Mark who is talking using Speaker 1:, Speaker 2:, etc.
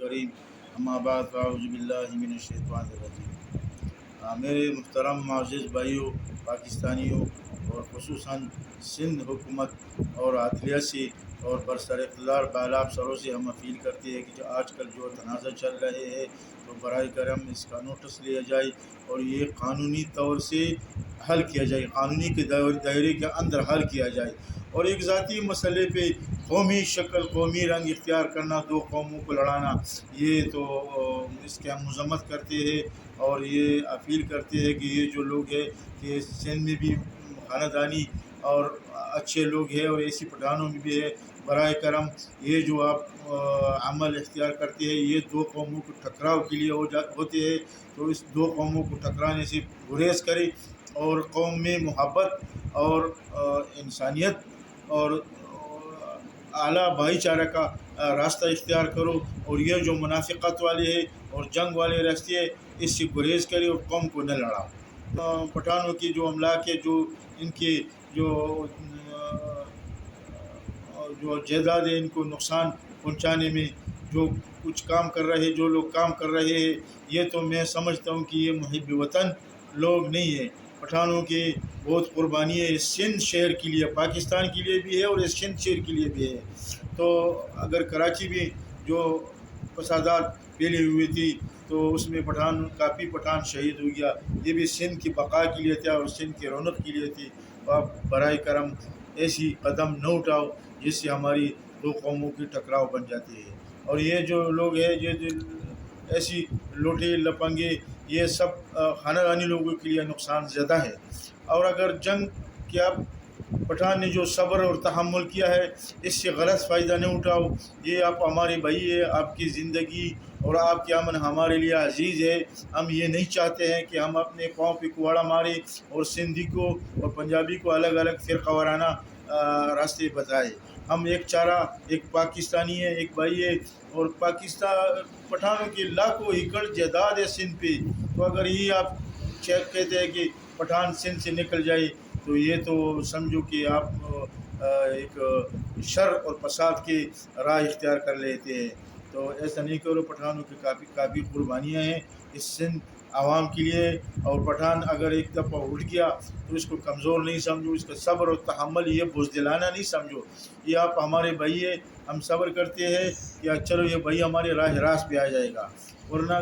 Speaker 1: کریم اما بعد فاعوذ باللہ من الشیطان الرجیم۔ میرے محترم معزز بھائیوں، پاکستانیوں اور خصوصاً سندھ حکومت اور عدلیہ سے اور برسر اقتدار بالا افسروں سے ہم اپیل کرتے ہیں کہ جو آج کل جو تنازع چل رہے ہیں تو برائے کرم اس کا نوٹس لیا جائے اور یہ قانونی طور سے حل کیا جائے، قانونی کے دائرے کے اندر حل کیا جائے، اور ایک ذاتی مسئلے پہ قومی شکل قومی رنگ اختیار کرنا، دو قوموں کو لڑانا، یہ تو اس کے ہم مذمت کرتے ہیں اور یہ اپیل کرتے ہیں کہ یہ جو لوگ ہیں کہ سندھ میں بھی خاندانی اور اچھے لوگ ہیں اور ایسی پٹھانوں میں بھی ہے، برائے کرم یہ جو آپ عمل اختیار کرتے ہیں یہ دو قوموں کو ٹکراؤ کے لیے ہوتے ہیں، تو اس دو قوموں کو ٹکرانے سے گریز کرے اور قوم میں محبت اور انسانیت اور اعلیٰ بھائی چارہ کا راستہ اختیار کرو، اور یہ جو منافقت والے ہیں اور جنگ والے راستے ہیں اس سے گریز کرے اور قوم کو نہ لڑاؤ۔ پٹھانوں کی جو املاک ہے، جو ان کے جو جائیداد ہے، ان کو نقصان پہنچانے میں جو کچھ کام کر رہے، جو لوگ کام کر رہے ہیں، یہ تو میں سمجھتا ہوں کہ یہ محب وطن لوگ نہیں ہیں۔ پٹھانوں کی بہت قربانی ہے اس سندھ شہر کے لیے، پاکستان کے لیے بھی ہے اور اس سندھ شہر کے لیے بھی ہے۔ تو اگر کراچی میں جو فسادات پھیلی ہوئی تھی تو اس میں کافی پٹھان شہید ہو گیا، یہ بھی سندھ کی بقا کے لیے تھا اور سندھ کی رونق کے لیے تھی۔ تو آپ برائے کرم ایسی قدم نہ اٹھاؤ جس سے ہماری دو قوموں کی ٹکراؤ بن جاتی ہے، اور یہ جو لوگ ہیں یہ ایسی لوٹے لپنگے یہ سب خاندانی لوگوں کے لیے نقصان زیادہ ہے، اور اگر جنگ کیا پٹھان نے جو صبر اور تحمل کیا ہے اس سے غلط فائدہ نہ اٹھاؤ۔ یہ آپ ہمارے بھائی ہے، آپ کی زندگی اور آپ کی امن ہمارے لیے عزیز ہے۔ ہم یہ نہیں چاہتے ہیں کہ ہم اپنے پاؤں پہ کواڑا ماریں اور سندھی کو اور پنجابی کو الگ الگ فرقہ وارانہ راستے بتائے۔ ہم ایک چارہ، ایک پاکستانی ہے، ایک بھائی ہے، اور پٹھانوں کی لاکھوں ایکڑ جائیداد ہے سندھ پہ، تو اگر یہ آپ کہتے ہیں کہ پٹھان سندھ سے نکل جائے تو یہ تو سمجھو کہ آپ ایک شر اور فساد کی راہ اختیار کر لیتے ہیں۔ تو ایسا نہیں کرو، پٹھانوں کی کافی قربانیاں ہیں اس سندھ عوام کے لیے، اور پٹھان اگر ایک دفعہ اٹھ گیا تو اس کو کمزور نہیں سمجھو، اس کا صبر اور تحمل یہ بزدلانہ نہیں سمجھو۔ یہ آپ ہمارے بھائی ہیں، ہم صبر کرتے ہیں کہ چلو یہ بھائی ہمارے راہ راست پہ آ جائے گا، ورنہ